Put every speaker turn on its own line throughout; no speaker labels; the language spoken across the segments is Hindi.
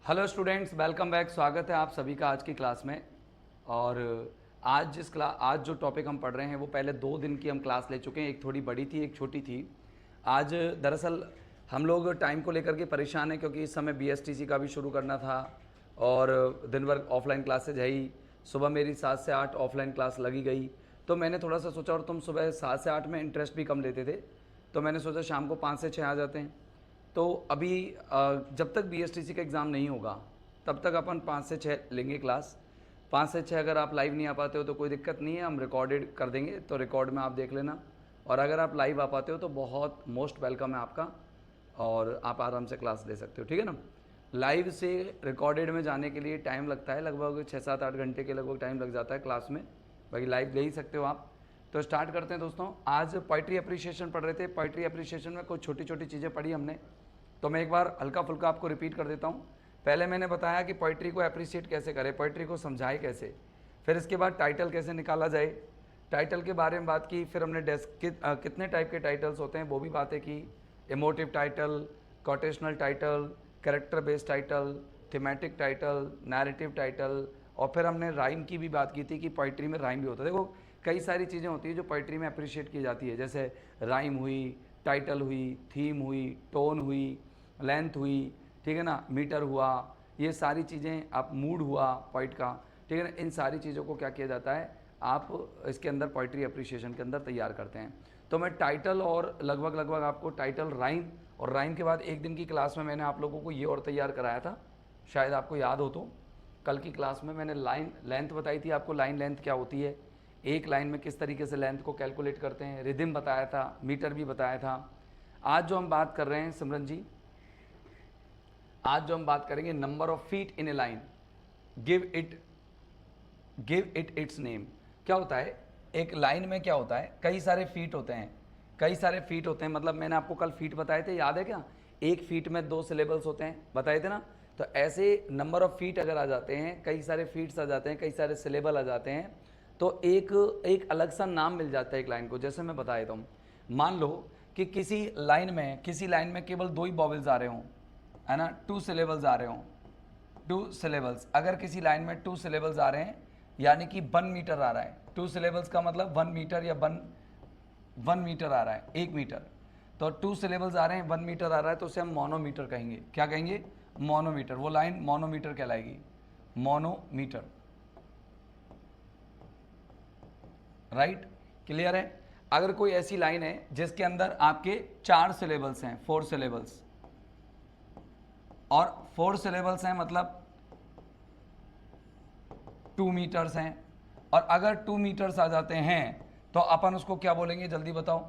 Hello students, welcome back. स्वागत है आप सभी का आज की क्लास में। और आज जो टॉपिक हम पढ़ रहे हैं वो पहले 2 दिन की हम क्लास ले चुके हैं। एक थोड़ी बड़ी थी, एक छोटी थी। आज दरअसल हम लोग टाइम को लेकर के परेशान हैं क्योंकि इस समय बीएसटीसी का भी शुरू करना था और दिन भर ऑफलाइन क्लासेज है ही। सुबह मेरी 7 से 8 ऑफलाइन क्लास लगी गई, तो मैंने थोड़ा सा सोचा, और तुम सुबह 7 से 8 में इंटरेस्ट भी कम लेते थे, तो मैंने सोचा शाम को 5 से 6 आ जाते हैं। तो अभी जब तक बीएसटीसी का एग्ज़ाम नहीं होगा तब तक अपन 5 से 6 लेंगे क्लास। 5 से 6 अगर आप लाइव नहीं आ पाते हो तो कोई दिक्कत नहीं है, हम रिकॉर्डेड कर देंगे, तो रिकॉर्ड में आप देख लेना। और अगर आप लाइव आ पाते हो तो बहुत मोस्ट वेलकम है आपका, और आप आराम से क्लास ले सकते हो, ठीक है ना। लाइव से रिकॉर्डेड में जाने के लिए टाइम लगता है, लगभग 6-7-8 घंटे के लगभग टाइम लग जाता है क्लास में। बाकी लाइव ले ही सकते हो आप। तो स्टार्ट करते हैं दोस्तों। आज पोइट्री अप्रिशिएशन पढ़ रहे थे। पोइट्री अप्रिशिएशन में कुछ छोटी छोटी चीज़ें पढ़ी हमने, तो मैं एक बार हल्का फुल्का आपको रिपीट कर देता हूँ। पहले मैंने बताया कि पोइट्री को अप्रिशिएट कैसे करें, पोइट्री को समझाए कैसे, फिर इसके बाद टाइटल कैसे निकाला जाए, टाइटल के बारे में बात की। फिर हमने कितने टाइप के टाइटल्स होते हैं वो भी बातें की। Emotive title, quotational title, character based title, thematic title, narrative title, और फिर हमने राइम की भी बात की थी कि पोइट्री में राइम भी होता है। देखो कई सारी चीज़ें होती है जो पोइट्री में अप्रिशिएट की जाती है, जैसे राइम हुई, टाइटल हुई, थीम हुई, टोन हुई, लेंथ हुई, ठीक है ना, मीटर हुआ, ये सारी चीज़ें, आप मूड हुआ पोइट का, ठीक है ना। इन सारी चीज़ों को क्या किया जाता है, आप इसके अंदर पोइट्री अप्रिशिएशन के अंदर तैयार करते हैं। तो मैं टाइटल और लगभग आपको टाइटल, राइम, और राइम के बाद एक दिन की क्लास में मैंने आप लोगों को ये और तैयार कराया था, शायद आपको याद हो तो। कल की क्लास में मैंने लाइन लेंथ बताई थी आपको, लाइन लेंथ क्या होती है, एक लाइन में किस तरीके से लेंथ को कैलकुलेट करते हैं, रिदम बताया था, मीटर भी बताया था। आज जो हम बात कर रहे हैं सिमरन जी, आज जो हम बात करेंगे number of feet in A line, give it it's name. क्या होता है एक लाइन में, क्या होता है, कई सारे फीट होते हैं, कई सारे फीट होते हैं। मतलब मैंने आपको कल फीट बताए थे, याद है क्या? एक फीट में 2 सिलेबल्स होते हैं, बताए थे ना। तो ऐसे नंबर ऑफ फीट अगर आ जाते हैं, कई सारे फीट्स आ जाते हैं, कई सारे सिलेबल आ जाते हैं, तो एक अलग सा नाम मिल जाता है एक लाइन को। जैसे मैं बता देता हूँ, मान लो कि किसी लाइन में केवल 2 ही वॉवेल्स आ रहे हों, है ना, 2 सिलेबल्स आ रहे हों, 2 सिलेबल्स। अगर किसी लाइन में 2 सिलेबल्स आ रहे हैं, यानी कि 1 मीटर आ रहा है, 2 सिलेबल्स का मतलब 1 मीटर, या 1 मीटर आ रहा है, 1 मीटर। तो 2 सिलेबल्स आ रहे हैं, 1 मीटर आ रहा है, तो उसे हम मोनोमीटर कहेंगे। क्या कहेंगे? मोनोमीटर। वो लाइन मोनोमीटर कहलाएगी, मोनोमीटर। राइट, क्लियर है। अगर कोई ऐसी लाइन है जिसके अंदर आपके 4 सिलेबल्स हैं, 4 सिलेबल्स, और 4 सिलेबल्स हैं मतलब 2 मीटर्स हैं, और अगर 2 मीटर्स आ जाते हैं तो अपन उसको क्या बोलेंगे, जल्दी बताओ।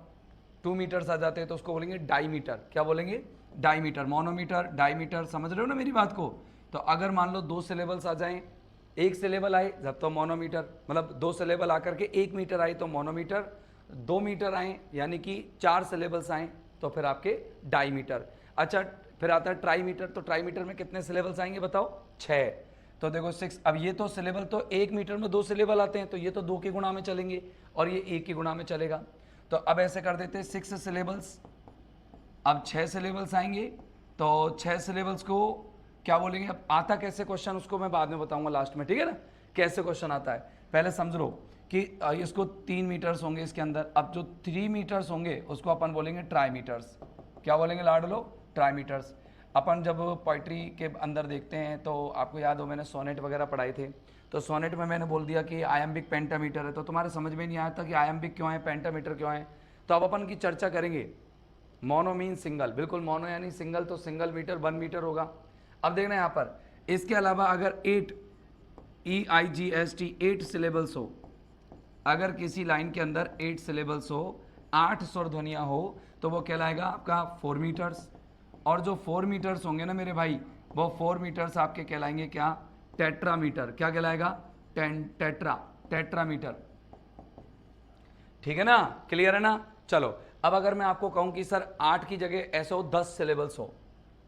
2 मीटर्स आ जाते हैं तो उसको बोलेंगे डाईमीटर। क्या बोलेंगे? डाईमीटर। मोनोमीटर, डाईमीटर, समझ रहे हो ना मेरी बात को। तो अगर मान लो 2 सिलेबल्स आ जाएं, 1 सिलेबल आए जब तो मोनोमीटर, मतलब 2 सिलेबल आकर के 1 मीटर आए तो मोनोमीटर, 2 मीटर आए यानी कि 4 सिलेबल्स आए तो फिर आपके डाईमीटर। अच्छा, फिर आता है ट्राईमीटर। तो ट्राईमीटर में कितने सिलेबल्स आएंगे बताओ? 6। तो देखो 6। अब ये तो सिलेबल, तो 1 मीटर में 2 सिलेबल आते हैं, तो ये तो 2 के गुणा में चलेंगे और ये 1 के गुणा में चलेगा। तो अब ऐसे कर देते हैं 6 सिलेबल्स, अब 6 सिलेबल्स आएंगे, तो 6 सिलेबल्स को क्या बोलेंगे? अब आता कैसे क्वेश्चन, उसको मैं बाद में बताऊंगा लास्ट में, ठीक है ना, कैसे क्वेश्चन आता है। पहले समझ लो कि इसको 3 मीटर्स होंगे इसके अंदर। अब जो 3 मीटर्स होंगे उसको अपन बोलेंगे ट्राईमीटर्स। क्या बोलेंगे लाडलो? ट्राईमीटर्स। अपन जब पोइट्री के अंदर देखते हैं तो आपको याद हो, मैंने सोनेट वगैरह पढ़ाए थे, तो सोनेट में मैंने बोल दिया कि आयम्बिक पेंटामीटर है, तो तुम्हारे समझ में नहीं आया था कि आयम्बिक क्यों है, पेंटामीटर क्यों है। तो अब अपन की चर्चा करेंगे। मोनो मीन सिंगल, बिल्कुल मोनो यानी सिंगल, तो सिंगल मीटर 1 मीटर होगा। अब देखना यहाँ पर, इसके अलावा अगर 8 8 सिलेबल्स हो, अगर किसी लाइन के अंदर 8 सिलेबल्स हो, 8 स्वर ध्वनियाँ हो, तो वो कहलाएगा आपका 4 मीटर्स। और जो 4 मीटर्स होंगे ना मेरे भाई, वो 4 मीटर्स आपके कहलाएंगे क्या? टेट्रामीटर। क्या कहलाएगा? टेट्रामीटर। ठीक है ना, क्लियर है ना। चलो, अब अगर मैं आपको कहूं कि सर 8 की जगह ऐसे हो 10 सिलेबल्स हो,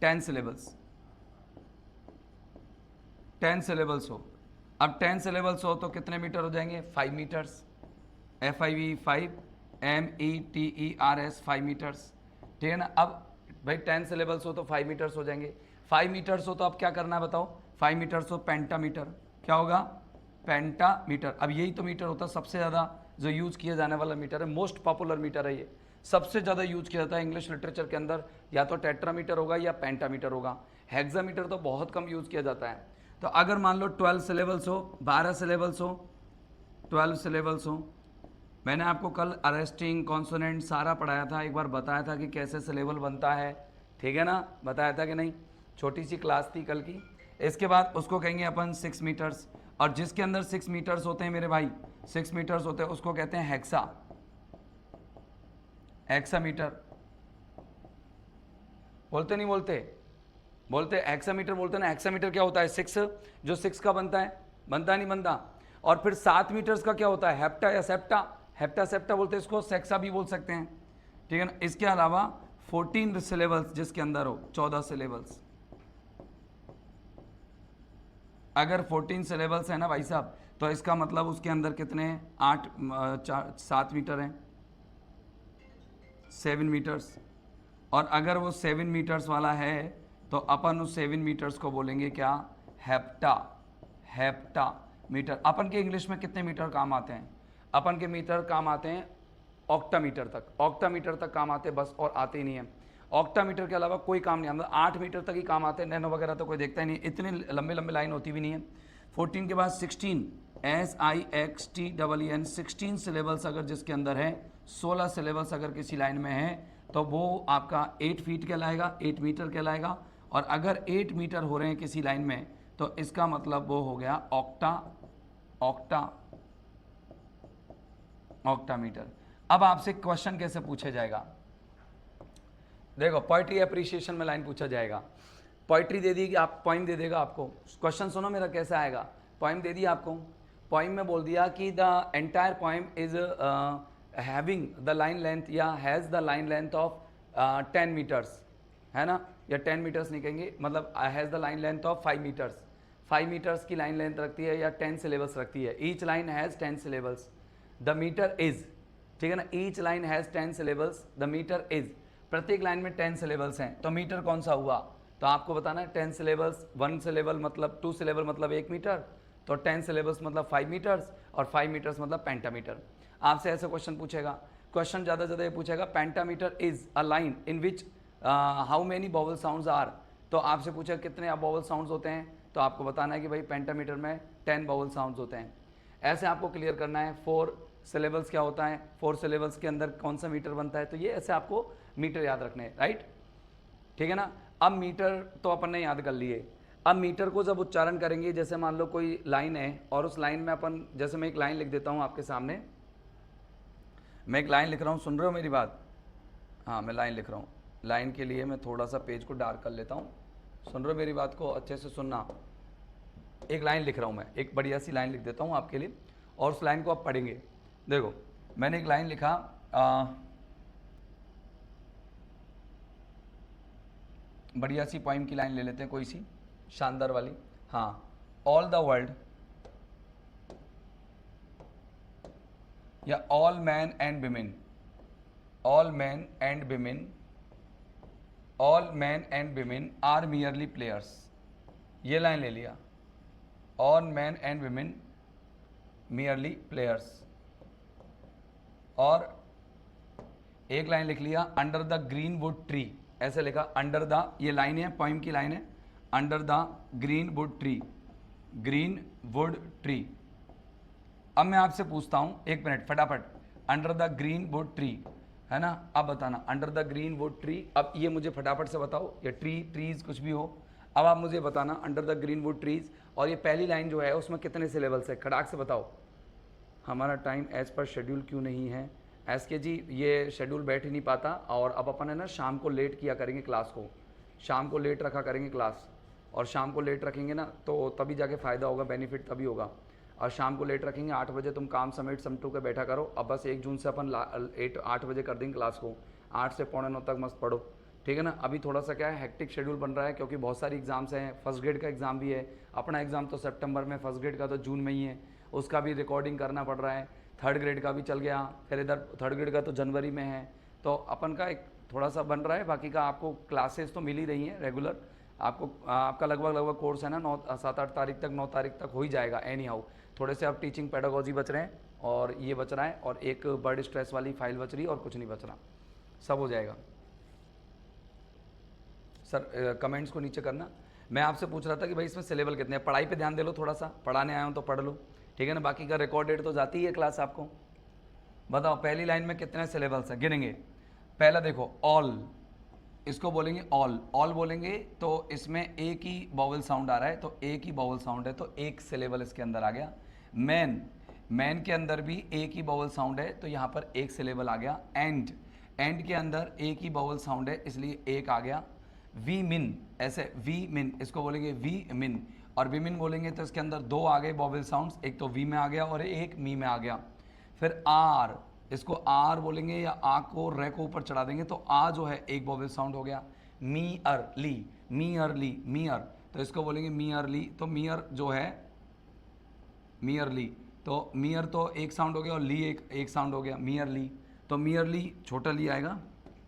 10 सिलेबल्स, 10 सिलेबल्स हो। अब 10 सिलेबल्स हो तो कितने मीटर हो जाएंगे? 5 मीटर्स। FIV 5, METERS 5 मीटर्स, ठीक है ना। अब भाई 10 सिलेबल्स हो तो 5 मीटर्स हो जाएंगे। 5 मीटर्स हो तो अब क्या करना है बताओ, 5 मीटर्स हो पेंटामीटर, क्या होगा पेंटामीटर। अब यही तो मीटर होता है सबसे ज़्यादा जो यूज़ किया जाने वाला मीटर है, मोस्ट पॉपुलर मीटर है ये, सबसे ज़्यादा यूज किया जाता है इंग्लिश लिटरेचर के अंदर, या तो टेट्रामीटर होगा या पेंटामीटर होगा। हेक्सामीटर तो बहुत कम यूज़ किया जाता है। तो अगर मान लो 12 सिलेबल्स हो, 12 सिलेबल्स हो, 12 सिलेबल्स हो, मैंने आपको कल अरेस्टिंग कॉन्सोनेंट सारा पढ़ाया था, एक बार बताया था कि कैसे सिलेबल बनता है, ठीक है ना, बताया था कि नहीं, छोटी सी क्लास थी कल की। इसके बाद उसको कहेंगे अपन 6 मीटर्स, और जिसके अंदर 6 मीटर्स होते हैं मेरे भाई, 6 मीटर्स होते हैं, उसको कहते हैं हेक्सा, हेक्सामीटर। बोलते नहीं बोलते, बोलते हेक्सामीटर बोलते ना। हेक्सामीटर क्या होता है, 6 जो 6 का बनता है, बनता नहीं बनता। और फिर 7 मीटर्स का क्या होता है, हेप्टा या सेप्टा, हेप्टा सेप्टा बोलते हैं इसको, सेक्सा भी बोल सकते हैं, ठीक है ना। इसके अलावा 14 सिलेबल्स जिसके अंदर हो, 14 सिलेबल्स, अगर 14 सिलेबल्स है ना भाई साहब, तो इसका मतलब उसके अंदर कितने हैं, 7 मीटर हैं, 7 मीटर्स। और अगर वो 7 मीटर्स वाला है तो अपन उस 7 मीटर्स को बोलेंगे क्या, हेप्टा, हेप्टा मीटर। अपन के इंग्लिश में कितने मीटर काम आते हैं, अपन के मीटर काम आते हैं ऑक्टामीटर तक, ऑक्टामीटर तक काम आते हैं बस, और आते ही नहीं है। ऑक्टामीटर के अलावा कोई काम नहीं आता, 8 मीटर तक ही काम आते हैं, नैनो वगैरह तो कोई देखता ही नहीं, इतनी लंबे लंबे लाइन होती भी नहीं है। 14 के बाद 16, SIXTEEN, 16 सिलेबल्स अगर जिसके अंदर है, 16 सिलेबल्स अगर किसी लाइन में है तो वो आपका 8 फीट कहलाएगा, 8 मीटर कहलाएगा। और अगर 8 मीटर हो रहे हैं किसी लाइन में तो इसका मतलब वो हो गया ऑक्टा, ऑक्टा, ऑक्टामीटर। अब आपसे क्वेश्चन कैसे पूछा जाएगा, देखो पोइट्री अप्रिसिएशन में लाइन पूछा जाएगा, पोइट्री दे दी, आप पोइम दे देगा आपको, क्वेश्चन सुनो मेरा कैसे आएगा, पोइम दे दिया आपको, पोइम में बोल दिया कि the entire poem is having the line length या has the line length of 10 meters, है ना, या 10 मीटर्स नहीं कहेंगे, मतलब has the line length of 5 meters, 5 meters की लाइन लेंथ रखती है या 10 सिलेबल्स रखती है, each line has 10 syllables, the meter is, ठीक है ना, each line has 10 syllables, the meter is, प्रत्येक लाइन में 10 सिलेबल्स हैं, तो मीटर कौन सा हुआ, तो आपको बताना है 10 सिलेबल्स, 1 सिलेबल मतलब 2 सिलेबल मतलब 1 मीटर, तो 10 सिलेबल्स मतलब 5 मीटर्स, और 5 मीटर्स मतलब पेंटामीटर। आपसे ऐसा क्वेश्चन पूछेगा, क्वेश्चन ज़्यादा ज़्यादा ये पूछेगा, pentameter is a line in which how many vowel sounds are, तो आपसे पूछेगा कितने वोवल साउंड्स होते हैं, तो आपको बताना है कि भाई पेंटामीटर में 10 वोवल साउंड्स होते हैं। ऐसे आपको क्लियर करना है 4 सिलेबल्स क्या होता है, 4 सिलेबल्स के अंदर कौन सा मीटर बनता है, तो ये ऐसे आपको मीटर याद रखने हैं, राइट, ठीक है ना। अब मीटर तो अपन ने याद कर लिए, अब मीटर को जब उच्चारण करेंगे, जैसे मान लो कोई लाइन है और उस लाइन में अपन, जैसे मैं एक लाइन लिख देता हूँ आपके सामने, मैं एक लाइन लिख रहा हूँ, सुन रहे हो मेरी बात, हाँ मैं लाइन लिख रहा हूँ, लाइन के लिए मैं थोड़ा सा पेज को डार्क कर लेता हूँ, सुन रहे हो मेरी बात को अच्छे से सुनना। एक लाइन लिख रहा हूँ मैं, एक बढ़िया सी लाइन लिख देता हूँ आपके लिए, और उस लाइन को आप पढ़ेंगे। देखो मैंने एक लाइन लिखा, बढ़िया सी पोइम की लाइन ले लेते हैं कोई सी शानदार वाली, हाँ, ऑल द वर्ल्ड या all man and women, all man and women, all man and women are merely players, ये लाइन ले लिया, all man and women merely players. और एक लाइन लिख लिया, under the green wood tree, ऐसे लिखा, अंडर द, ये लाइन है पोइम की लाइन है, under the green wood tree, green wood tree. अब मैं आपसे पूछता हूँ, एक मिनट फटाफट, under the green wood tree, है ना, अब बताना under the green wood tree, अब ये मुझे फटाफट से बताओ, ये ट्री, ट्रीज कुछ भी हो, अब आप मुझे बताना under the green wood trees, और ये पहली लाइन जो है उसमें कितने सिलेबल्स है, खड़ाक से बताओ। हमारा टाइम एज पर शेड्यूल क्यों नहीं है, SK जी ये शेड्यूल बैठ ही नहीं पाता, और अब अपन है ना शाम को लेट किया करेंगे क्लास को, शाम को लेट रखा करेंगे क्लास, और शाम को लेट रखेंगे ना तो तभी जाके फ़ायदा होगा, बेनिफिट तभी होगा। और शाम को लेट रखेंगे, 8 बजे तुम काम समेट समटू के बैठा करो। अब बस 1 जून से अपन 8 बजे कर देंगे क्लास को, 8 से 8:45 तक मस्त पढ़ो, ठीक है ना। अभी थोड़ा सा क्या है, हेक्टिक शेड्यूल बन रहा है क्योंकि बहुत सारी एग्जाम्स हैं, फर्स्ट ग्रेड का एग्ज़ाम भी है, अपना एग्ज़ाम तो सितंबर में, फर्स्ट ग्रेड का तो जून में ही है, उसका भी रिकॉर्डिंग करना पड़ रहा है, थर्ड ग्रेड का भी चल गया, फिर इधर थर्ड ग्रेड का तो जनवरी में है, तो अपन का एक थोड़ा सा बन रहा है, बाकी का आपको क्लासेस तो मिल ही रही हैं रेगुलर, आपको आपका लगभग कोर्स है ना 7-8 तारीख तक, 9 तारीख तक हो ही जाएगा एनी हाउ। थोड़े से अब टीचिंग पेडागोजी बच रहे हैं और ये बच रहा है और एक बर्ड स्ट्रेस वाली फाइल बच रही है और कुछ नहीं बच रहा, सब हो जाएगा। सर कमेंट्स को नीचे करना। मैं आपसे पूछ रहा था कि भाई इसमें सिलेबल कितने हैं, पढ़ाई पे ध्यान दे लो थोड़ा सा, पढ़ाने आया हूँ तो पढ़ लो, ठीक है ना। बाकी का रिकॉर्डेड तो जाती है क्लास आपको। बताओ पहली लाइन में कितने सिलेबल्स हैं, गिनेंगे। पहला देखो ऑल, इसको बोलेंगे ऑल, ऑल बोलेंगे तो इसमें एक ही वॉवल साउंड आ रहा है, तो एक ही वॉवल साउंड है तो एक सिलेबल इसके अंदर आ गया। मैन, मैन के अंदर भी एक ही वॉवल साउंड है तो यहाँ पर एक सिलेबल आ गया। एंड, एंड के अंदर एक ही वॉवल साउंड है इसलिए एक आ गया। वी मिन, ऐसे वी मिन, इसको बोलेंगे वी मिन, और वी मिन बोलेंगे तो इसके अंदर दो आ गए वॉवल साउंड्स, एक तो वी में आ गया और एक मी में आ गया। फिर आर, इसको आर बोलेंगे या आ को रे को ऊपर चढ़ा देंगे तो आ जो है एक वॉवल साउंड हो गया। मी अर ली, मी अर ली, मी अर, तो इसको बोलेंगे मी अर ली, तो मी अर जो है मी अर ली, तो मी अर तो एक साउंड हो गया और ली एक साउंड हो गया, मी अर ली, तो मी अर ली छोटा ली आएगा।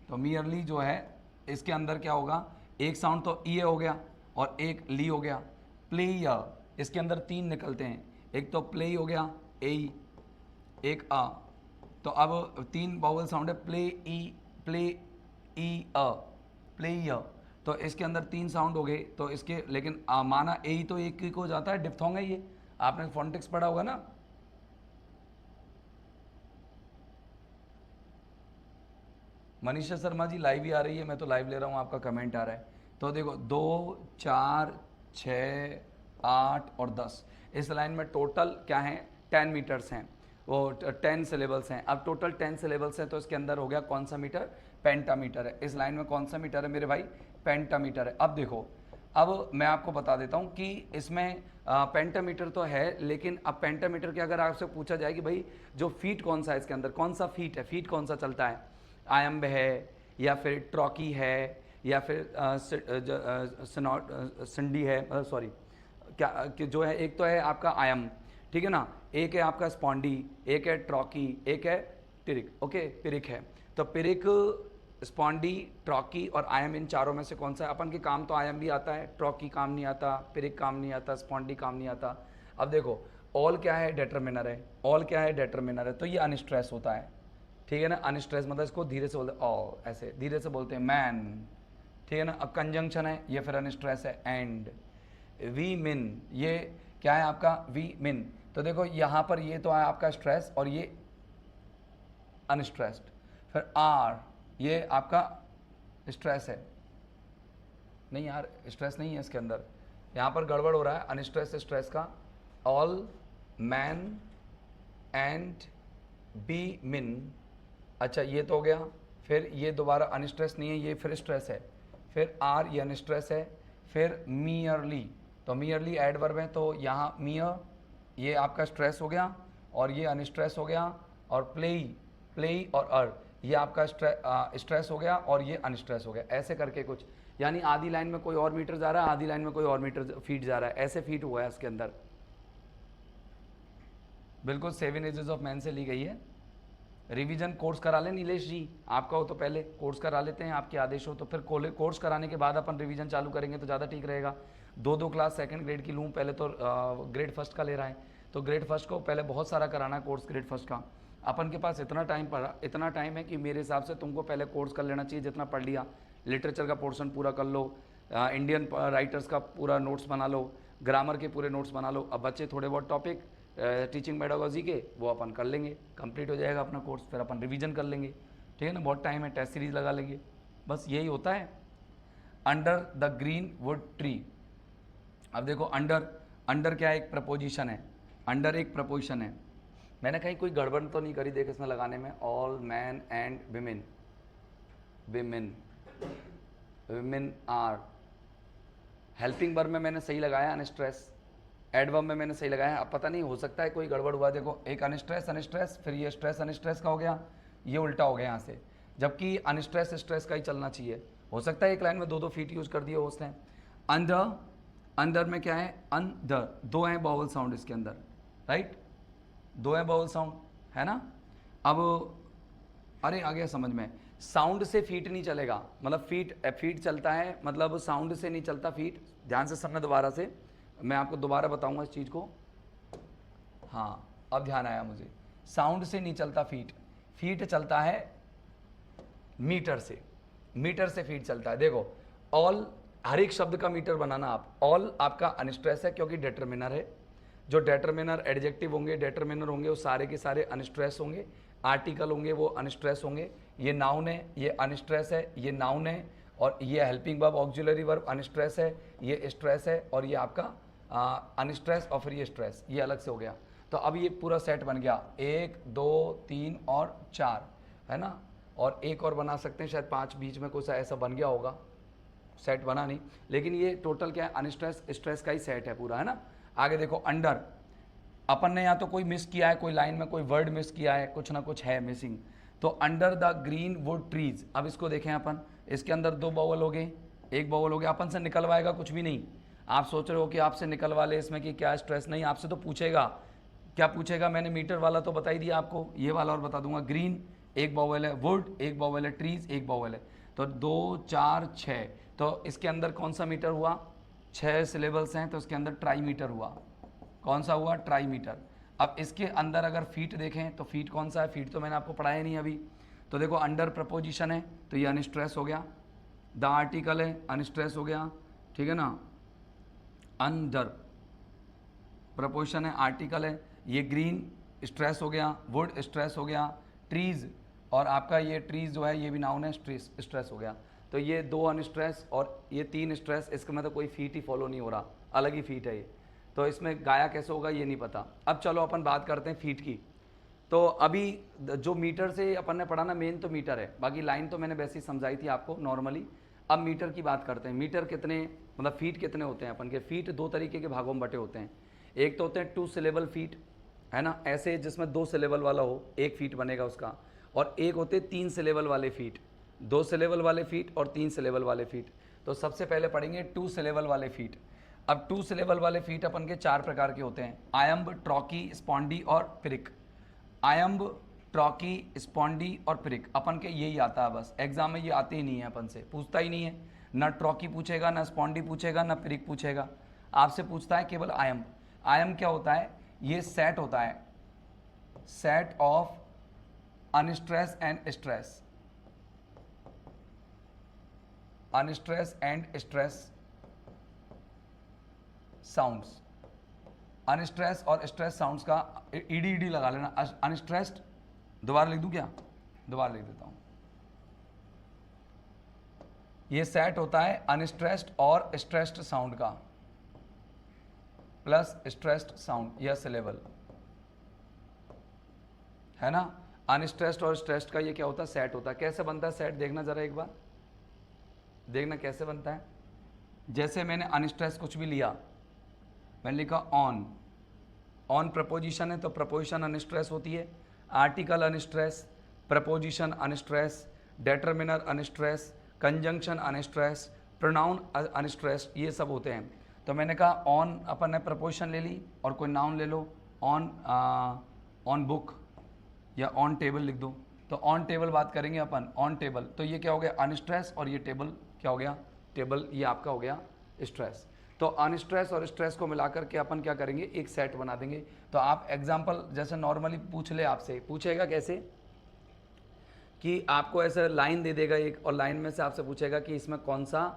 तो मी अर ली जो है इसके अंदर क्या होगा, एक साउंड तो ई हो गया और एक ली हो गया। प्ले, इसके अंदर तीन निकलते हैं, एक तो प्ले हो गया ए, एक आ, तो अब तीन वावल साउंड है, play E, play E a, play a, तो इसके अंदर तीन साउंड हो गए तो इसके, लेकिन माना ए ही तो एक ही को जाता है, डिप्थोंग है ये, आपने फोनेटिक्स पढ़ा होगा ना। मनीषा शर्मा जी लाइव ही आ रही है, मैं तो लाइव ले रहा हूँ, आपका कमेंट आ रहा है। तो देखो 2, 4, 6, 8 और 10, इस लाइन में टोटल क्या है 10 मीटर्स हैं, वो 10 सिलेबल्स हैं। अब टोटल 10 सिलेबल्स हैं तो इसके अंदर हो गया कौन सा मीटर, पेंटामीटर है। इस लाइन में कौन सा मीटर है मेरे भाई, पेंटामीटर है। अब देखो, अब मैं आपको बता देता हूँ कि इसमें पेंटामीटर तो है, लेकिन अब पेंटामीटर के अगर आपसे पूछा जाए कि भाई जो फीट कौन सा है इसके अंदर, कौन सा फीट है, फीट कौन सा चलता है, आयम्ब है या फिर ट्रॉकी है या फिर सिंडी है, सॉरी क्या कि जो है, एक तो है आपका आयम, ठीक है ना, एक है आपका स्पॉन्डी, एक है ट्रॉकी, एक है पिरिक, ओके पिरिक है। तो पिरिक, स्पॉन्डी, ट्रॉकी और आयम, इन चारों में से कौन सा है, अपन के काम तो आयम भी आता है, ट्रॉकी काम नहीं आता, पिरिक काम नहीं आता, स्पॉन्डी काम नहीं आता। अब देखो ऑल क्या है, डिटरमिनर है, ऑल क्या है, डिटरमिनर है, तो ये अनस्ट्रेस होता है, ठीक है ना। अनस्ट्रेस मतलब इसको धीरे से बोलते हैं, ऑल ऐसे धीरे से बोलते हैं, मैन, ठीक है ना। अब कंजंक्शन है, ये फिर अनस्ट्रेस है, एंड। वी मिन, ये क्या है आपका, वी मिन, तो देखो यहाँ पर ये तो है आपका स्ट्रेस और ये अनस्ट्रेस्ड। फिर आर, ये आपका स्ट्रेस है, नहीं यार स्ट्रेस नहीं है इसके अंदर, यहाँ पर गड़बड़ हो रहा है, अनस्ट्रेस स्ट्रेस का। ऑल, मैन, एंड, बी मिन, अच्छा ये तो हो गया। फिर ये दोबारा अनस्ट्रेस नहीं है, ये फिर स्ट्रेस है। फिर आर, ये अनस्ट्रेस है। फिर मियरली, तो मियरली एडवर्ब है, तो यहाँ मियर, ये आपका स्ट्रेस हो गया और ये अनस्ट्रेस हो गया। और प्लेई, प्लेई और अर, ये आपका स्ट्रेस हो गया और ये अनस्ट्रेस हो गया, ऐसे करके कुछ, यानी आधी लाइन में कोई और मीटर जा रहा है, आधी लाइन में कोई और मीटर फीट जा रहा है, ऐसे फीट हुआ है इसके अंदर। बिल्कुल 7 एजेस ऑफ मैन से ली गई है। रिवीजन कोर्स करा लें नीलेश जी, आपका हो तो पहले कोर्स करा लेते हैं, आपके आदेश हो तो फिर कोर्स कराने के बाद अपन रिवीजन चालू करेंगे तो ज़्यादा ठीक रहेगा। 2 क्लास सेकंड ग्रेड की लूँ, पहले तो ग्रेड फर्स्ट का ले रहा है, तो ग्रेड फर्स्ट को पहले बहुत सारा कराना कोर्स ग्रेड फर्स्ट का। अपन के पास इतना टाइम है कि मेरे हिसाब से तुमको पहले कोर्स कर लेना चाहिए, जितना पढ़ लिया, लिटरेचर का पोर्शन पूरा कर लो, इंडियन राइटर्स का पूरा नोट्स बना लो, ग्रामर के पूरे नोट्स बना लो। अब बच्चे थोड़े बहुत टॉपिक टीचिंग पेडागोजी के, वो अपन कर लेंगे, कंप्लीट हो जाएगा अपना कोर्स, फिर अपन रिवीजन कर लेंगे, ठीक है ना, बहुत टाइम है, टेस्ट सीरीज लगा लेंगे, बस यही होता है। Under the green wood tree, अब देखो अंडर, अंडर क्या है, एक प्रपोजिशन है, अंडर एक प्रपोजिशन है। मैंने कहीं कोई गड़बड़ तो नहीं करी देख इसमें लगाने में, all man and women, women, women are, helping verb में मैंने सही लगाया अनस्ट्रेस, एडवर्ब में मैंने सही लगाया। अब पता नहीं, हो सकता है कोई गड़बड़ हुआ, देखो एक अनस्ट्रेस अनस्ट्रेस, फिर ये स्ट्रेस अनस्ट्रेस का हो गया, ये उल्टा हो गया यहाँ से, जबकि अनस्ट्रेस स्ट्रेस का ही चलना चाहिए। हो सकता है एक लाइन में 2 फीट यूज कर दिए हो उसने। अंदर, अंदर में क्या है, अंदर, 2 हैं बाउल साउंड इसके अंदर, राइट, 2 हैं बाउल साउंड, है ना। अब अरे आ गया समझ में। साउंड से फीट नहीं चलेगा, मतलब फीट चलता है, मतलब साउंड से नहीं चलता फीट। ध्यान से सुनना दोबारा से, मैं आपको दोबारा बताऊंगा इस चीज़ को। हाँ अब ध्यान आया मुझे। साउंड से नहीं चलता फीट, फीट चलता है मीटर से, मीटर से फीट चलता है। देखो ऑल, हर एक शब्द का मीटर बनाना आप। ऑल आपका अनस्ट्रेस है क्योंकि डेटरमिनर है। जो डेटरमिनर एडजेक्टिव होंगे, डेटरमिनर होंगे, वो सारे के सारे अनस्ट्रेस होंगे। आर्टिकल होंगे वो अनस्ट्रेस होंगे। ये नाउन है, ये अनस्ट्रेस है, ये नाउन है, और ये helping verb auxiliary verb unstress है, ये स्ट्रेस है, और ये आपका अनस्ट्रेस और फिर ये स्ट्रेस, ये अलग से हो गया। तो अब ये पूरा सेट बन गया, 1 2 3 और 4 है ना, और एक और बना सकते हैं शायद 5 बीच में कुछ ऐसा बन गया होगा, सेट बना नहीं, लेकिन ये टोटल क्या है, अनस्ट्रेस स्ट्रेस का ही सेट है पूरा, है ना। आगे देखो अंडर, अपन ने या तो कोई मिस किया है, कोई लाइन में कोई वर्ड मिस किया है, कुछ ना कुछ है मिसिंग। तो under the green wood trees, अब इसको देखें अपन, इसके अंदर 2 बाउल हो गए, 1 बाउल हो गया, अपन से निकलवाएगा कुछ भी नहीं। आप सोच रहे हो कि आपसे निकलवा ले इसमें कि क्या स्ट्रेस, नहीं, आपसे तो पूछेगा। क्या पूछेगा, मैंने मीटर वाला तो बता ही दिया आपको, ये वाला और बता दूंगा। ग्रीन 1 बाउल है, वुड 1 बाउल है, ट्रीज 1 बाउल है, तो 2 4 6, तो इसके अंदर कौन सा मीटर हुआ, 6 सिलेबल्स हैं तो इसके अंदर ट्राई मीटर हुआ। कौन सा हुआ, ट्राई मीटर। अब इसके अंदर अगर फीट देखें तो फीट कौन सा है, फीट तो मैंने आपको पढ़ाया नहीं अभी। तो देखो अंडर प्रपोजिशन है तो ये अनस्ट्रेस हो गया, द आर्टिकल है अनस्ट्रेस हो गया, ठीक है ना। अंडर प्रपोजिशन है, आर्टिकल है, ये ग्रीन स्ट्रेस हो गया, वुड स्ट्रेस हो गया, ट्रीज, और आपका ये ट्रीज जो है ये भी नाउन है, स्ट्रेस हो गया। तो ये 2 अनस्ट्रेस और ये 3 स्ट्रेस, इसका मतलब कोई फीट ही फॉलो नहीं हो रहा, अलग ही फीट है ये। तो इसमें गाया कैसे होगा ये नहीं पता। अब चलो अपन बात करते हैं फीट की। तो अभी जो मीटर से अपन ने पढ़ा ना, मेन तो मीटर है, बाकी लाइन तो मैंने वैसे ही समझाई थी आपको नॉर्मली। अब मीटर की बात करते हैं। मीटर कितने, मतलब फीट कितने होते हैं अपन के। फीट 2 तरीके के भागों में बटे होते हैं। एक तो होते हैं 2 सिलेबल फीट, है ना, ऐसे जिसमें 2 सिलेबल वाला हो, 1 फीट बनेगा उसका। और एक होते 3 सिलेबल वाले फीट, 2 सिलेबल वाले फीट और 3 सिलेबल वाले फीट। तो सबसे पहले पढ़ेंगे 2 सिलेबल वाले फीट। अब 2 सिलेबल वाले फीट अपन के 4 प्रकार के होते हैं, आयम्ब, ट्रॉकी, स्पॉन्डी और पिरिक। आयम्ब, ट्रॉकी, स्पॉन्डी और पिरिक, अपन के यही आता है बस। एग्जाम में ये आते ही नहीं है, अपन से पूछता ही नहीं है, ना ट्रॉकी पूछेगा, ना स्पॉन्डी पूछेगा, ना पिरिक पूछेगा, आपसे पूछता है केवल आयम्ब। आयम्ब क्या होता है, ये सेट होता है, set of unstress and stress, unstress and stress sounds. Unstress और स्ट्रेस साउंड्स का ईडी लगा लेना, अनस्ट्रेस्ड। दोबारा लिख दूं क्या, दोबारा लिख देता हूं। ये सेट होता है अनस्ट्रेस्ड और स्ट्रेस्ड साउंड का, प्लस स्ट्रेस्ड साउंड, यह सिलेबल है ना। अनस्ट्रेस्ड और स्ट्रेस्ड का ये क्या होता है, सेट होता है। कैसे बनता है सेट, देखना जरा एक बार, देखना कैसे बनता है। जैसे मैंने अनस्ट्रेस कुछ भी लिया, मैंने लिखा ऑन, ऑन प्रपोजिशन है तो प्रपोजिशन अनस्ट्रेस होती है, article unstress, preposition unstress, determiner unstress, conjunction unstress, pronoun unstress, ये सब होते हैं। तो मैंने कहा ऑन, अपन ने प्रपोजिशन ले ली, और कोई नाउन ले लो, ऑन, ऑन बुक या ऑन टेबल लिख दो। तो ऑन टेबल बात करेंगे अपन, ऑन टेबल, तो ये क्या हो गया अनस्ट्रेस, और ये टेबल क्या हो गया, टेबल, ये आपका हो गया स्ट्रेस। तो अनस्ट्रेस और स्ट्रेस को मिलाकर के अपन क्या करेंगे, एक सेट बना देंगे। तो आप एग्जांपल जैसे नॉर्मली पूछ ले, आपसे पूछेगा कैसे कि आपको ऐसे लाइन दे देगा एक, और लाइन में से आपसे पूछेगा कि इसमें कौन सा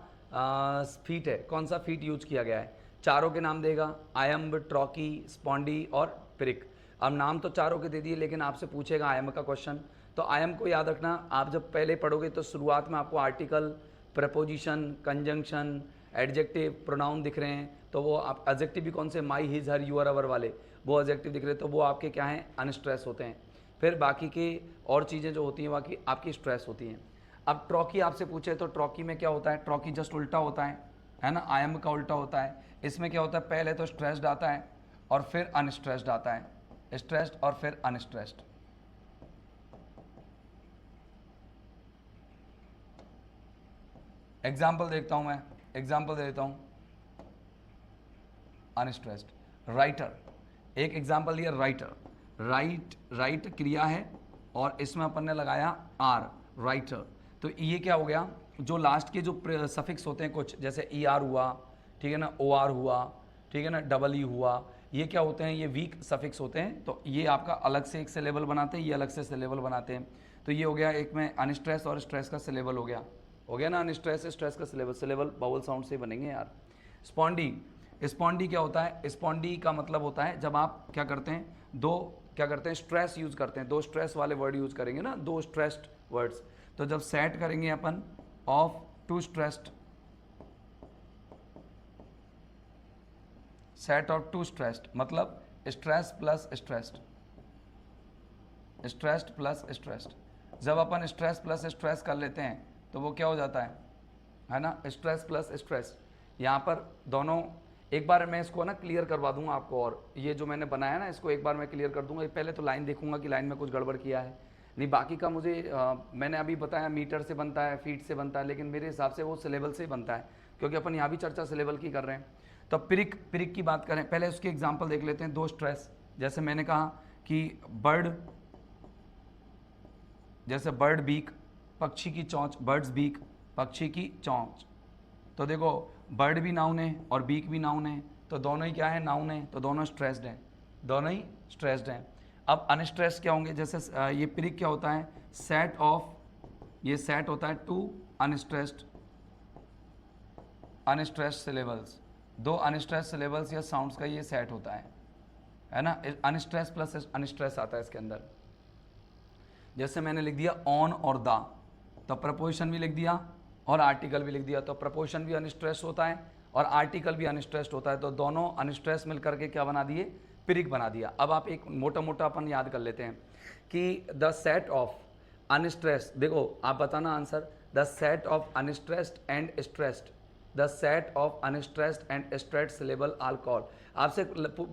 फीट है, कौन सा फीट यूज किया गया है। चारों के नाम देगा, आयम्ब, ट्रॉकी, स्पॉन्डी और पिरिक। अब नाम तो चारों के दे दिए, लेकिन आपसे पूछेगा आयम्ब का क्वेश्चन। तो आयम्ब को याद रखना, आप जब पहले पढ़ोगे तो शुरुआत में आपको article, preposition, conjunction, adjective, pronoun दिख रहे हैं, तो वो आप एडजेक्टिव भी कौन से, माई, हिज, हर, यूर, अवर वाले, वो एडजेक्टिव दिख रहे हैं, तो वो आपके क्या हैं, अनस्ट्रेस होते हैं। फिर बाकी की और चीज़ें जो होती हैं बाकी आपकी स्ट्रेस होती हैं। अब ट्रॉकी आपसे पूछे तो ट्रॉकी में क्या होता है, ट्रॉकी जस्ट उल्टा होता है ना, आयम्ब का उल्टा होता है। इसमें क्या होता है, पहले तो स्ट्रेस्ड आता है और फिर अनस्ट्रेस्ड आता है, स्ट्रेस्ड और फिर अनस्ट्रेस्ड। एग्जाम्पल देखता हूं मैं, एग्जाम्पल दे देता हूं। अनस्ट्रेस्ड, राइटर, एक एग्जाम्पल दिया, राइटर, राइट, राइट क्रिया है, और इसमें अपन ने लगाया आर, राइटर। तो ये क्या हो गया, जो लास्ट के जो सफिक्स होते हैं कुछ, जैसे ई आर हुआ, ठीक है ना, ओ आर हुआ, ठीक है ना, डबल ई हुआ, ये क्या होते हैं, ये वीक सफिक्स होते हैं। तो ये आपका अलग से एक सिलेबल बनाते हैं, ये अलग से सिलेबल बनाते हैं। तो ये हो गया एक में अनस्ट्रेस और स्ट्रेस का सिलेबल हो गया ना, अनस्ट्रेस स्ट्रेस का सिलेबल, सिलेबल बाउल साउंड से बनेंगे यार। स्पॉन्डी, स्पॉन्डी क्या होता है, स्पॉन्डी का मतलब होता है जब आप क्या करते हैं, दो क्या करते हैं, स्ट्रेस यूज करते हैं, दो स्ट्रेस वाले वर्ड यूज करेंगे ना, दो स्ट्रेस्ड वर्ड्स। तो जब सेट करेंगे अपन of two stressed, set of two stressed मतलब stress plus stressed, stressed plus stressed. जब अपन स्ट्रेस प्लस स्ट्रेस कर लेते हैं तो वो क्या हो जाता है ना, स्ट्रेस प्लस स्ट्रेस। यहाँ पर दोनों, एक बार मैं इसको ना क्लियर करवा दूंगा आपको, और ये जो मैंने बनाया ना इसको एक बार मैं क्लियर कर दूंगा। पहले तो लाइन देखूंगा कि लाइन में कुछ गड़बड़ किया है नहीं, बाकी का मुझे मैंने अभी बताया मीटर से बनता है, फीट से बनता है, लेकिन मेरे हिसाब से वो सिलेबल से ही बनता है, क्योंकि अपन यहाँ भी चर्चा सिलेबल की कर रहे हैं। तो पिरिक, पिरिक की बात करें, पहले उसकी एग्जाम्पल देख लेते हैं। दो स्ट्रेस, जैसे मैंने कहा कि बर्ड, जैसे बर्ड बीक, पक्षी की चोंच, बर्ड्स बीक, पक्षी की चोंच। तो देखो बर्ड भी नाउन है और बीक भी नाउन है, तो दोनों ही क्या है, नाउन है, तो दोनों स्ट्रेस्ड हैं, दोनों ही स्ट्रेस्ड हैं। अब अनस्ट्रेस क्या होंगे, जैसे ये पिरिक क्या होता है, सेट ऑफ, ये सेट होता है टू अनस्ट्रेस्ड, अनस्ट्रेस्ड सिलेबल्स, दो अनस्ट्रेस्ड सिलेबल्स या साउंड्स का ये सेट होता है ना। अनस्ट्रेस प्लस अनस्ट्रेस आता है इसके अंदर। जैसे मैंने लिख दिया ऑन और द, तो प्रपोजिशन भी लिख दिया और आर्टिकल भी लिख दिया, तो प्रपोजिशन भी अनस्ट्रेस होता है और आर्टिकल भी अनस्ट्रेस्ड होता है, तो दोनों अनस्ट्रेस मिल करके क्या बना दिए, पिरिक बना दिया। अब आप एक मोटा मोटा अपन याद कर लेते हैं कि द सेट ऑफ अनस्ट्रेस्ड, देखो आप बताना answer, the set of unstressed and stressed, the set of unstressed and stressed syllable all call. आपसे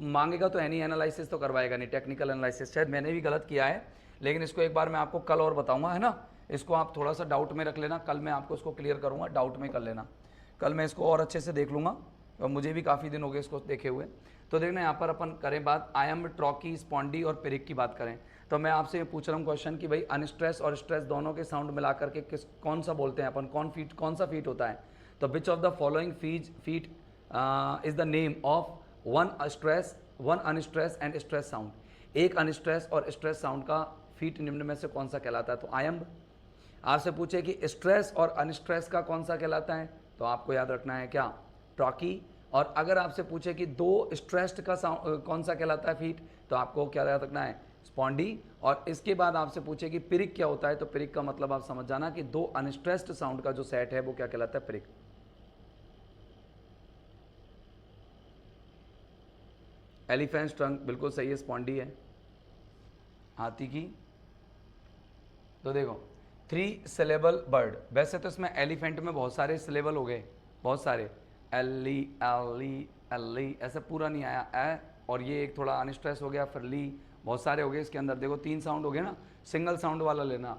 मांगेगा तो एनी एनालिसिस तो करवाएगा नहीं, टेक्निकल एनालिसिस, शायद मैंने भी गलत किया है, लेकिन इसको एक बार मैं आपको कल और बताऊंगा, है ना। इसको आप थोड़ा सा डाउट में रख लेना, कल मैं आपको इसको क्लियर करूंगा, डाउट में कर लेना, कल मैं इसको और अच्छे से देख लूँगा, और मुझे भी काफ़ी दिन हो गए इसको देखे हुए। तो देखना यहाँ पर अपन करें बात आयम, ट्रॉकी, स्पॉन्डी और पिरिक की बात करें, तो मैं आपसे ये पूछ रहा हूँ क्वेश्चन कि भाई अनस्ट्रेस और स्ट्रेस दोनों के साउंड मिला करके किस, कौन सा बोलते हैं अपन, कौन सा फीट होता है। तो which of the following feet is the name of one stress, one unstress and stress sound. एक अनस्ट्रेस और स्ट्रेस साउंड का फीट निम्न में से कौन सा कहलाता है। तो आयम्ब। आपसे पूछे कि स्ट्रेस और अनस्ट्रेस का कौन सा कहलाता है, तो आपको याद रखना है क्या, ट्रॉकी। और अगर आपसे पूछे कि दो स्ट्रेस्ड का कौन सा कहलाता है फीट, तो आपको क्या याद रखना है, स्पॉन्डी। और इसके बाद आपसे पूछे कि पिरिक क्या होता है, तो पिरिक का मतलब आप समझ जाना कि दो अनस्ट्रेस्ड साउंड का जो सेट है वो क्या कहलाता है, पिरिक। एलिफेंट ट्रंक बिल्कुल सही है, स्पॉन्डी है। हाथी की, तो देखो 3 सिलेबल वर्ड, वैसे तो इसमें एलिफेंट में बहुत सारे सिलेबल हो गए, बहुत सारे, एली एली एली, ऐसे पूरा नहीं आया ए, और ये एक थोड़ा अनस्ट्रेस हो गया, फिर ली, बहुत सारे हो गए इसके अंदर। देखो 3 साउंड हो गए ना, सिंगल साउंड वाला लेना।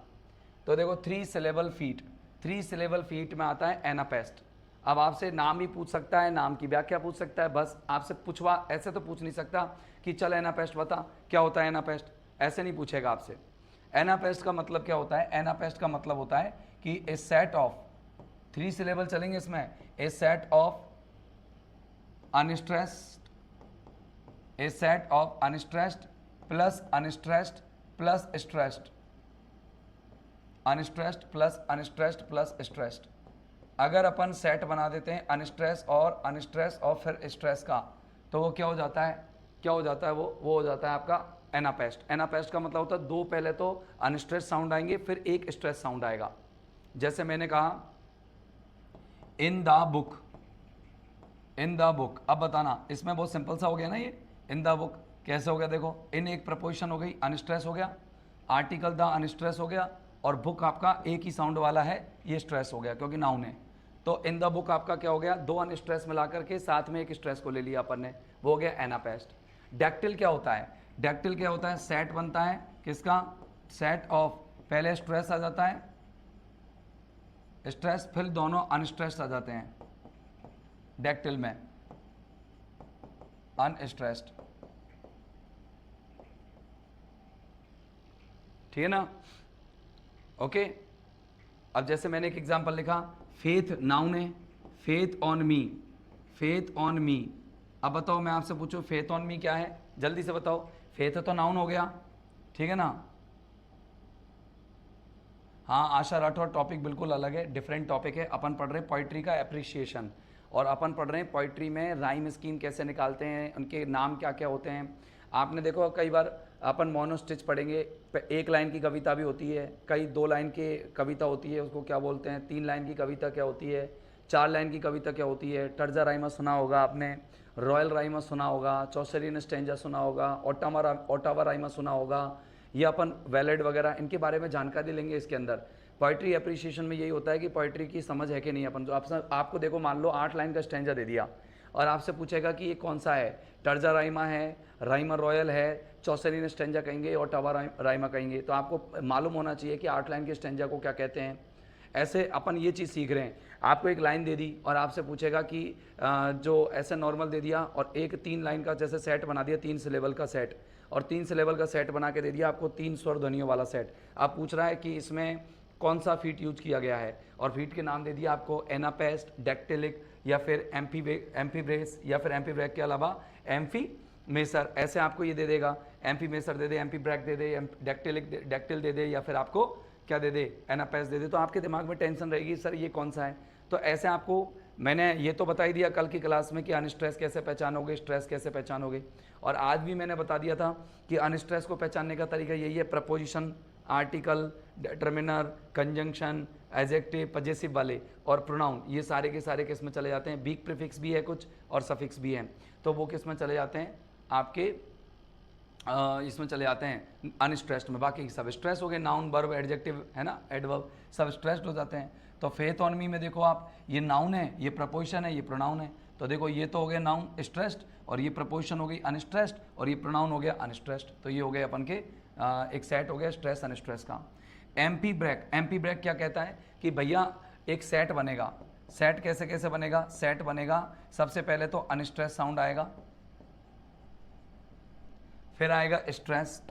तो देखो 3 सिलेबल फीट, 3 सिलेबल फीट में आता है एनापेस्ट। अब आपसे नाम ही पूछ सकता है, नाम की व्याख्या पूछ सकता है, बस आपसे पूछवा, ऐसे तो पूछ नहीं सकता कि चल एनापेस्ट बता क्या होता है एनापेस्ट, ऐसे नहीं पूछेगा आपसे। एनापेस्ट का मतलब क्या होता है, एनापेस्ट का मतलब होता है कि ए सेट ऑफ, 3 सिलेबल चलेंगे इसमें, a set of unstressed, a set of unstressed plus unstressed plus stressed, unstressed plus unstressed plus stressed. अगर अपन सेट बना देते हैं अनस्ट्रेस और फिर स्ट्रेस का, तो वो क्या हो जाता है, क्या हो जाता है, वो हो जाता है आपका एनापेस्ट। एनापेस्ट का मतलब होता है दो पहले तो अनस्ट्रेस साउंड आएंगे, फिर एक स्ट्रेस साउंड आएगा। जैसे मैंने कहा in the book, in the book. अब बताना, इसमें बहुत सिंपल सा हो गया ना ये, इन द बुक कैसे हो गया, देखो इन एक प्रपोजिशन हो गई, अनस्ट्रेस हो गया, आर्टिकल द अनस्ट्रेस हो गया, और बुक आपका एक ही साउंड वाला है, ये स्ट्रेस हो गया क्योंकि नाउन है। तो इन द बुक आपका क्या हो गया, दो अनस्ट्रेस मिलाकर के साथ में एक स्ट्रेस को ले लिया अपन ने, वो हो गया एनापेस्ट। डैक्टिल क्या होता है, डैक्टिल क्या होता है, सेट बनता है किसका, सेट ऑफ, पहले स्ट्रेस आ जाता है, स्ट्रेस फिर दोनों अनस्ट्रेस्ड आ जाते हैं डैक्टिल में, अनस्ट्रेस्ड। ठीक है ना, ओके। अब जैसे मैंने एक एग्जांपल लिखा, फेथ नाउन है, faith on me, faith on me. अब बताओ मैं आपसे पूछूं फेथ ऑन मी क्या है, जल्दी से बताओ। फेथ तो नाउन हो गया, ठीक है ना। हाँ आशा राठौर, टॉपिक बिल्कुल अलग है, डिफरेंट टॉपिक है। अपन पढ़ रहे हैं पोइट्री का एप्रिसिएशन, और अपन पढ़ रहे हैं पोइट्री में राइम स्कीम कैसे निकालते हैं, उनके नाम क्या क्या होते हैं। आपने देखो कई बार अपन मोनोस्टिच पढ़ेंगे, एक लाइन की कविता भी होती है, कई 2 लाइन की कविता होती है, उसको क्या बोलते हैं, 3 लाइन की कविता क्या होती है, 4 लाइन की कविता क्या होती है। टर्जा राइमा सुना होगा आपने, रॉयल राइमा सुना होगा, चौसरियन स्टेंजा सुना होगा, ओटावा राइमा सुना होगा। ये अपन वैलिड वगैरह इनके बारे में जानकारी लेंगे इसके अंदर। पोइट्री अप्रिसिएशन में यही होता है कि पोइट्री की समझ है कि नहीं। अपन जो आपको देखो मान लो 8 लाइन का स्टेंजा दे दिया और आपसे पूछेगा कि ये कौन सा है, टर्जा राइमा है, राइमा रॉयल है, चौसरियन स्टेंजा कहेंगे और ओटावा राइमा कहेंगे, तो आपको मालूम होना चाहिए कि 8 लाइन के स्टेंजा को क्या कहते हैं। ऐसे अपन ये चीज़ सीख रहे हैं। आपको एक लाइन दे दी और आपसे पूछेगा कि जो ऐसे नॉर्मल दे दिया और एक 3 लाइन का जैसे सेट बना दिया, 3 सिलेबल का सेट, और 3 सिलेबल का सेट बना के दे दिया आपको 3 स्वर ध्वनियों वाला सेट। आप पूछ रहा है कि इसमें कौन सा फीट यूज किया गया है, और फीट के नाम दे दिया आपको एनापेस्ट, डेक्टिलिक, या फिर एम्फीब्रेस, या फिर एम्फीब्रेक के अलावा एम्फी मेसर। ऐसे आपको ये दे देगा, एम्फी मेसर दे दे, एम्फी ब्रैक दे दे, डेक्टिल दे दे, या फिर आपको क्या दे दे, एनापेस दे दे। तो आपके दिमाग में टेंशन रहेगी सर ये कौन सा है। तो ऐसे आपको मैंने ये तो बता ही दिया कल की क्लास में कि अनस्ट्रेस कैसे पहचानोगे, स्ट्रेस कैसे पहचानोगे, और आज भी मैंने बता दिया था कि अनस्ट्रेस को पहचानने का तरीका यही है, preposition, article, determiner, conjunction, adjective, possessive वाले और प्रोनाउन, ये सारे के सारे किस में चले जाते हैं, वीक प्रीफिक्स भी है कुछ और सफिक्स भी है, तो वो किस में चले जाते हैं आपके इसमें चले जाते हैं अनस्ट्रेस्ड में। बाकी सब स्ट्रेस हो गए, नाउन, वर्ब, एडजेक्टिव है ना, एडवर्ब, सब स्ट्रेस्ड हो जाते हैं। तो फेथ ऑन मी में देखो आप, ये नाउन है, ये प्रपोजिशन है, ये प्रोनाउन है। तो देखो ये तो हो गया नाउन स्ट्रेस्ड, और ये प्रपोजिशन हो गई अनस्ट्रेस्ड, और ये प्रोनाउन हो गया अनस्ट्रेस्ड। तो ये हो गया अपन के एक सेट हो गया स्ट्रेस अनस्ट्रेस का। एम्पी ब्रैक, एम्पी ब्रैक क्या कहता है कि भैया एक सेट बनेगा। सेट कैसे कैसे बनेगा, सेट बनेगा सबसे पहले तो अनस्ट्रेस साउंड आएगा, फिर आएगा stress,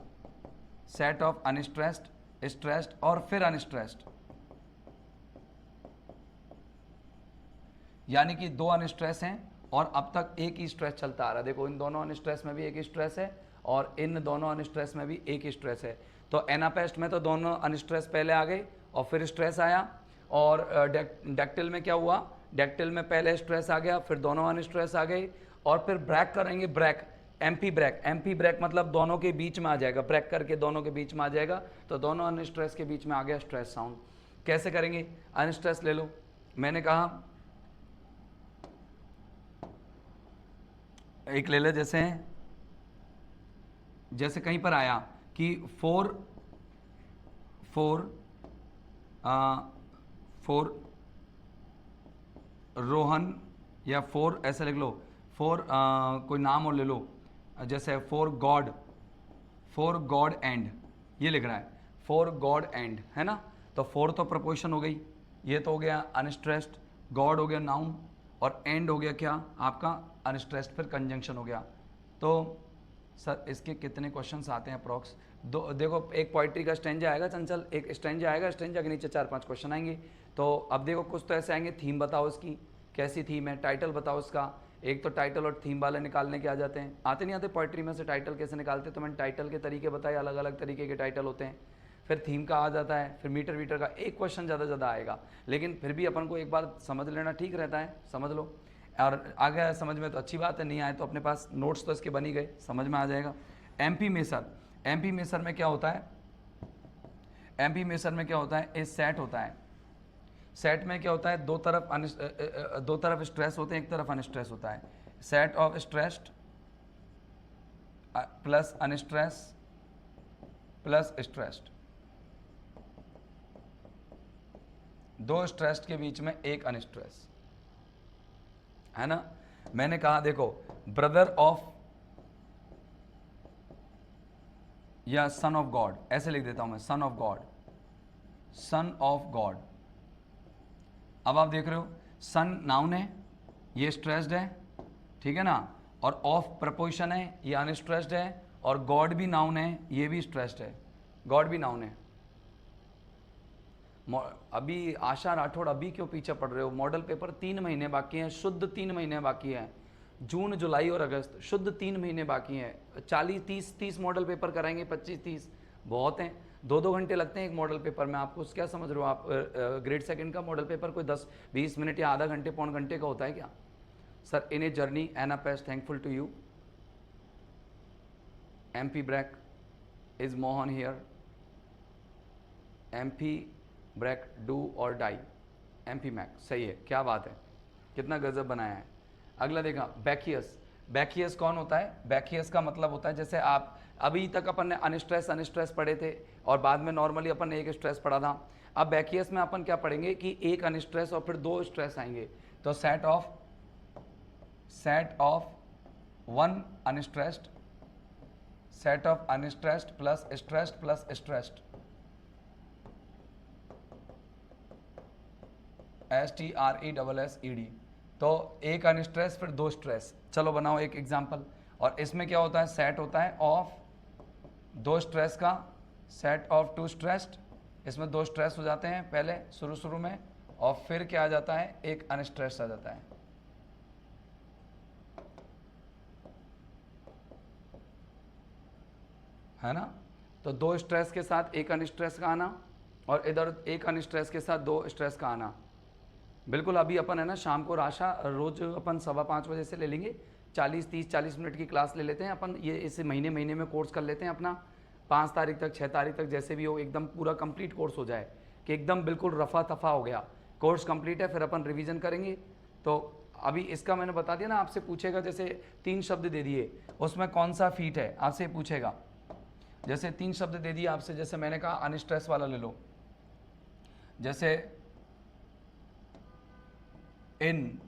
set of unstressed, stressed और फिर अनस्ट्रेस्ड, यानी कि 2 अनस्ट्रेस हैं और अब तक एक ही स्ट्रेस चलता आ रहा है। देखो इन दोनों अनस्ट्रेस में भी एक स्ट्रेस है और इन दोनों अनस्ट्रेस में भी एक स्ट्रेस है। तो एनापेस्ट में तो दोनों अनस्ट्रेस पहले आ गए और फिर स्ट्रेस आया, और डेक्टिल में क्या हुआ, डेक्टिल में पहले स्ट्रेस आ गया, फिर दोनों अनस्ट्रेस आ गए, और फिर ब्रैक करेंगे, ब्रैक, एम्पी ब्रैक, एम्पी ब्रैक मतलब दोनों के बीच में आ जाएगा, ब्रैक करके दोनों के बीच में आ जाएगा, तो दोनों अनस्ट्रेस के बीच में आ गया स्ट्रेस साउंड। कैसे करेंगे, अनस्ट्रेस ले लो, मैंने कहा एक ले ले, जैसे कहीं पर आया कि फोर रोहन, या 4 ऐसे लिख लो, 4 कोई नाम और ले लो, जैसे फॉर गॉड एंड, ये लिख रहा है, फॉर गॉड एंड, है ना। तो 4 तो प्रपोजिशन हो गई, ये तो हो गया अनस्ट्रेस्ड, गॉड हो गया नाउन, और एंड हो गया क्या आपका अनस्ट्रेस्ड, फिर कंजंक्शन हो गया। तो सर इसके कितने क्वेश्चंस आते हैं अप्रॉक्स? देखो एक पोइट्री का स्टेंजा आएगा चंचल, एक स्टेंजा आएगा, स्टेंजा के नीचे 4-5 क्वेश्चन आएंगे। तो अब देखो कुछ तो ऐसे आएंगे, थीम बताओ इसकी कैसी थीम है, टाइटल बताओ इसका। एक तो टाइटल और थीम वाले निकालने के आ जाते हैं, आते नहीं आते पोइट्री में से टाइटल कैसे निकालते, तो मैंने टाइटल के तरीके बताए, अलग अलग तरीके के टाइटल होते हैं। फिर थीम का आ जाता है, फिर मीटर वीटर का, एक क्वेश्चन ज़्यादा आएगा, लेकिन फिर भी अपन को एक बार समझ लेना ठीक रहता है, समझ लो। और आ गया समझ में तो अच्छी बात है, नहीं आए तो अपने पास नोट्स तो इसके बन ही गए, समझ में आ जाएगा। एम्पी मेसर, एम्पी मेसर में क्या होता है, एम्पी मेसर में क्या होता है, एक सेट होता है। सेट में क्या होता है, दो तरफ स्ट्रेस होते हैं, एक तरफ अनस्ट्रेस होता है। Set of stressed plus unstress plus stressed, 2 stressed के बीच में एक अनस्ट्रेस, है ना। मैंने कहा देखो ब्रदर ऑफ या सन ऑफ गॉड, ऐसे लिख देता हूं मैं, son of God, son of God. अब आप देख रहे हो सन नाउन है, ये स्ट्रेस्ड है, ठीक है ना, और ऑफ प्रपोजिशन है, ये अनस्ट्रेस्ड है, और गॉड भी नाउन है, ये भी स्ट्रेस्ड है। गॉड भी नाउन है। अभी आशा राठौड़ अभी क्यों पीछे पड़ रहे हो? मॉडल पेपर 3 महीने बाकी हैं, शुद्ध 3 महीने बाकी हैं। जून, जुलाई और अगस्त शुद्ध 3 महीने बाकी हैं। 40-30 मॉडल पेपर कराएंगे, 25-30 बहुत हैं। 2-2 घंटे लगते हैं एक मॉडल पेपर में। आपको क्या समझ रहे हो आप? ग्रेड सेकंड का मॉडल पेपर कोई 10-20 मिनट या आधा घंटे पौन घंटे का होता है क्या? Sir, in a journey anapaest thankful to you. MP ब्रैक इज मोहन हियर। MP ब्रैक डू और डाई। MP मैक सही है, क्या बात है, कितना गजब बनाया है। अगला देखा बैकियस। बैकियस कौन होता है? बैकियस का मतलब होता है जैसे आप अभी तक अपन ने अनस्ट्रेस पढ़े थे और बाद में नॉर्मली अपन ने एक स्ट्रेस पढ़ा था। अब बैकियस में अपन क्या पढ़ेंगे कि एक अनस्ट्रेस और फिर 2 स्ट्रेस आएंगे। तो set of 1 unstressed, set of unstressed plus stressed STRESSED। तो एक अनस्ट्रेस फिर 2 स्ट्रेस। चलो बनाओ एक एग्जांपल। और इसमें क्या होता है? सेट होता है ऑफ 2 स्ट्रेस का सेट ऑफ 2 स्ट्रेस्ड। इसमें 2 स्ट्रेस हो जाते हैं पहले शुरू में, और फिर क्या आ जाता है? एक अनस्ट्रेस आ जाता है ना? तो 2 स्ट्रेस के साथ एक अनस्ट्रेस का आना और इधर एक अनस्ट्रेस के साथ 2 स्ट्रेस का आना। बिल्कुल अभी अपन है ना शाम को राशा रोज अपन 5:15 बजे से ले लेंगे। 40 मिनट की क्लास ले लेते हैं अपन। ये इस महीने में कोर्स कर लेते हैं अपना 5 तारीख तक 6 तारीख तक जैसे भी हो, एकदम पूरा कंप्लीट कोर्स हो जाए कि एकदम बिल्कुल रफा तफा हो गया। कोर्स कंप्लीट है, फिर अपन रिवीजन करेंगे। तो अभी इसका मैंने बता दिया ना, आपसे पूछेगा जैसे 3 शब्द दे दिए, उसमें कौन सा फीट है आपसे पूछेगा। जैसे 3 शब्द दे दिए आपसे, जैसे मैंने कहा अनस्ट्रेस वाला ले लो, जैसे इन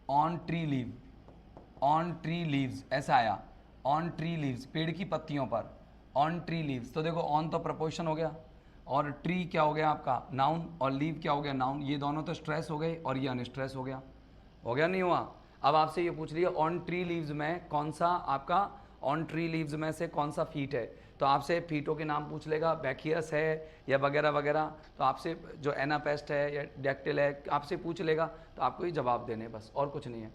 ऑन ट्री लीव्स ऐसा आया। ऑन ट्री लीव्स पेड़ की पत्तियों पर, ऑन ट्री लीव्स। तो देखो ऑन तो प्रपोजिशन हो गया और ट्री क्या हो गया आपका नाउन, और लीव क्या हो गया नाउन। ये दोनों तो स्ट्रेस हो गए और ये अनस्ट्रेस हो गया नहीं हुआ? अब आपसे ये पूछ लिया ऑन ट्री लीव्स में कौन सा आपका, ऑन ट्री लीव्स में से कौन सा फीट है। तो आपसे फीटों के नाम पूछ लेगा, बैकियस है या वगैरह वगैरह। तो आपसे जो एनापेस्ट है या डैक्टिल है आपसे पूछ लेगा, तो आपको ही जवाब देने बस, और कुछ नहीं है।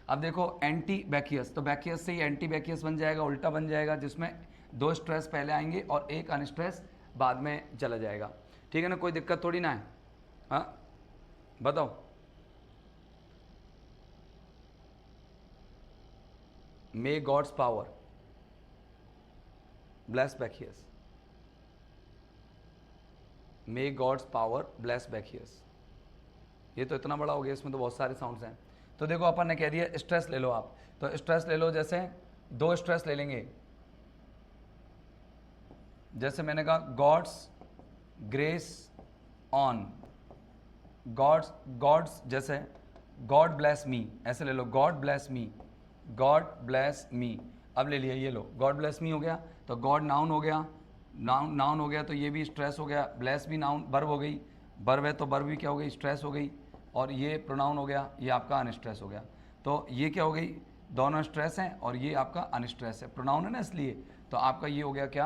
अब देखो एंटी बैकियस, तो बैकियस से ही एंटी बैकियस बन जाएगा, उल्टा बन जाएगा, जिसमें 2 स्ट्रेस पहले आएंगे और एक अनस्ट्रेस बाद में चला जाएगा। ठीक है ना, कोई दिक्कत थोड़ी ना है। हाँ बताओ। मे गॉड्स पावर ब्लेस बैकियस, मे गॉड्स पावर ब्लेस बैकियस। ये तो इतना बड़ा हो गया, इसमें तो बहुत सारे साउंड्स हैं। तो देखो अपन ने कह दिया स्ट्रेस ले लो आप, तो स्ट्रेस ले लो, जैसे 2 स्ट्रेस ले लेंगे। जैसे मैंने कहा गॉड्स ग्रेस ऑन, गॉड्स जैसे गॉड ब्लेस मी, ऐसे ले लो, गॉड ब्लेस मी। अब ले लिया, ये लो गॉड ब्लेस मी हो गया, तो गॉड नाउन हो गया, नाउन हो गया, तो ये भी स्ट्रेस हो गया। ब्लेस भी नाउन, वर्ब हो गई, वर्ब है तो वर्ब भी क्या हो गई, स्ट्रेस हो गई। और ये प्रोनाउन हो गया, ये आपका अनस्ट्रेस हो गया। तो ये क्या हो गई, दोनों स्ट्रेस हैं और ये आपका अनस्ट्रेस है, प्रोनाउन है ना इसलिए। तो आपका ये हो गया क्या,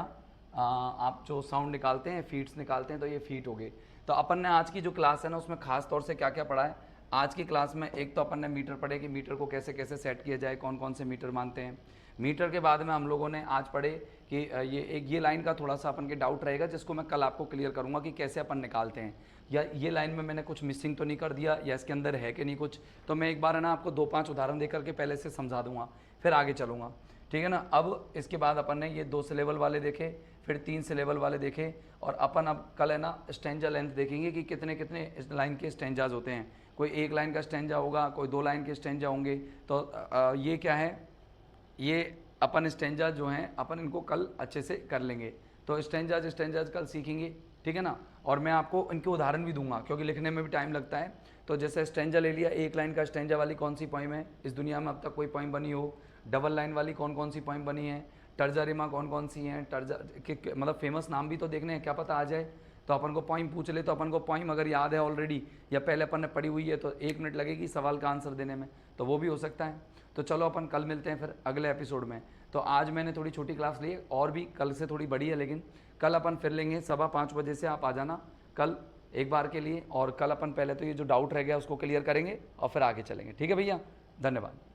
आप जो साउंड निकालते हैं फीट्स निकालते हैं, तो ये फीट हो गए। तो अपन ने आज की जो क्लास है ना उसमें खास तौर से क्या क्या पढ़ा है। आज की क्लास में एक तो अपन ने मीटर पढ़े कि मीटर को कैसे कैसे सेट किया जाए, कौन कौन से मीटर मानते हैं। मीटर के बाद में हम लोगों ने आज पढ़े कि ये लाइन का थोड़ा सा अपन के डाउट रहेगा, जिसको मैं कल आपको क्लियर करूंगा कि कैसे अपन निकालते हैं, या ये लाइन में मैंने कुछ मिसिंग तो नहीं कर दिया, या इसके अंदर है कि नहीं कुछ। तो मैं एक बार है ना आपको 2-5 उदाहरण दे करके पहले से समझा दूंगा, फिर आगे चलूँगा। ठीक है ना। अब इसके बाद अपन ने ये 2 सिलेबल वाले देखे, फिर 3 सिलेबल वाले देखे, और अपन अब कल है ना स्टेंजा लेंथ देखेंगे कि कितने कितने इस लाइन के स्टेंजाज होते हैं। कोई 1 लाइन का स्टेंजा होगा, कोई 2 लाइन के स्टेंजा होंगे। तो ये क्या है, ये अपन स्टेंजा जो हैं अपन इनको कल अच्छे से कर लेंगे। तो स्टेंजाज कल सीखेंगे, ठीक है ना। और मैं आपको इनके उदाहरण भी दूंगा क्योंकि लिखने में भी टाइम लगता है। तो जैसे स्टेंजा ले लिया, 1 लाइन का स्टेंजा वाली कौन सी पोइम है इस दुनिया में अब तक कोई पोइम बनी हो, डबल लाइन वाली कौन कौन सी पोइम बनी है, टर्जा रिमा कौन कौन सी हैं, टर्जा मतलब फेमस नाम भी तो देखने हैं, क्या पता आ जाए। तो अपन को पोइम पूछ ले, तो अपन को पोइम अगर याद है ऑलरेडी या पहले अपन ने पढ़ी हुई है तो 1 मिनट लगेगी सवाल का आंसर देने में, तो वो भी हो सकता है। तो चलो अपन कल मिलते हैं फिर अगले एपिसोड में। तो आज मैंने थोड़ी छोटी क्लास ली है, और भी कल से थोड़ी बड़ी है, लेकिन कल अपन फिर लेंगे 5:15 बजे से। आप आ जाना कल एक बार के लिए, और कल अपन पहले तो ये जो डाउट रह गया उसको क्लियर करेंगे और फिर आगे चलेंगे। ठीक है भैया, धन्यवाद।